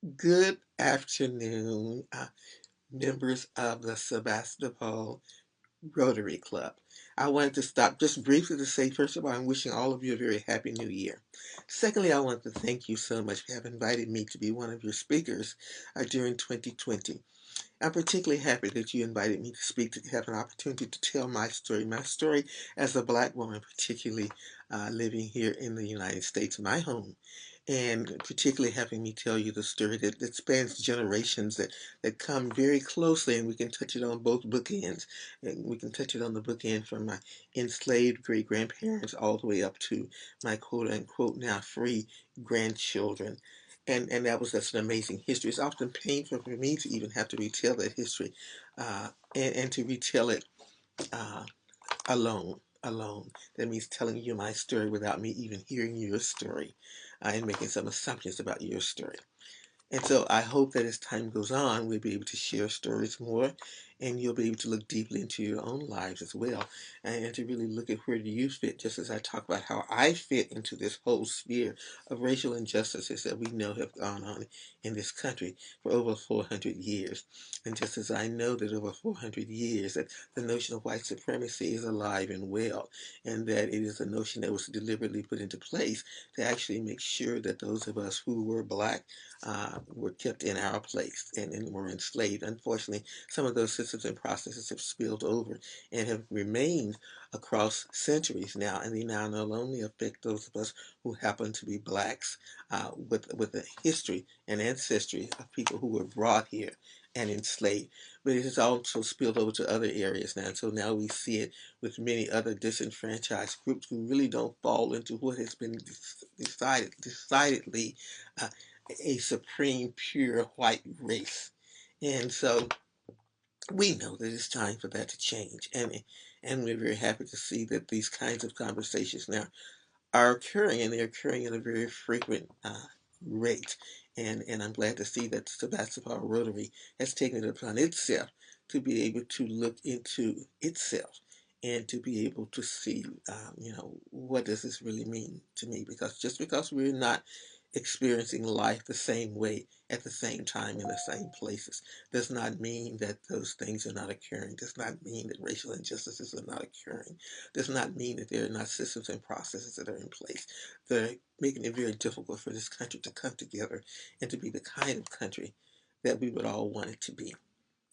Good afternoon, members of the Sebastopol Rotary Club. I wanted to stop just briefly to say, first of all, I'm wishing all of you a very happy new year. Secondly, I want to thank you so much for having invited me to be one of your speakers during 2020. I'm particularly happy that you invited me to speak, to have an opportunity to tell my story as a black woman, particularly living here in the United States, my home, and particularly having me tell you the story that spans generations that come very closely, and we can touch it on both bookends. And we can touch it on the bookend from my enslaved great-grandparents all the way up to my quote-unquote now free grandchildren. And that was just an amazing history. It's often painful for me to even have to retell that history, and to retell it uh, alone. That means telling you my story without me even hearing your story, and making some assumptions about your story. And so I hope that as time goes on, we'll be able to share stories more, and you'll be able to look deeply into your own lives as well, and to really look at where do you fit, just as I talk about how I fit into this whole sphere of racial injustices that we know have gone on in this country for over 400 years. And just as I know that over 400 years that the notion of white supremacy is alive and well, and that it is a notion that was deliberately put into place to actually make sure that those of us who were black were kept in our place and were enslaved. Unfortunately, some of those systems and processes have spilled over and have remained across centuries now, and they now not only affect those of us who happen to be blacks with a history and ancestry of people who were brought here and enslaved, but it has also spilled over to other areas now. And so now we see it with many other disenfranchised groups who really don't fall into what has been decidedly uh, a supreme, pure white race. And so we know that it's time for that to change. And we're very happy to see that these kinds of conversations now are occurring, and they're occurring at a very frequent rate. And I'm glad to see that Sebastopol Rotary has taken it upon itself to be able to look into itself and to be able to see, what does this really mean to me? Because just because we're not experiencing life the same way at the same time in the same places does not mean that those things are not occurring, does not mean that racial injustices are not occurring, does not mean that there are not systems and processes that are in place that are making it very difficult for this country to come together and to be the kind of country that we would all want it to be.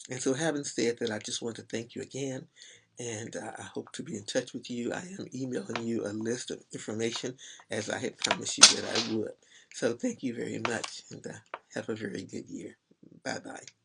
And so, having said that, I just want to thank you again, and I hope to be in touch with you. I am emailing you a list of information as I had promised you that I would. So, thank you very much, and have a very good year. Bye bye.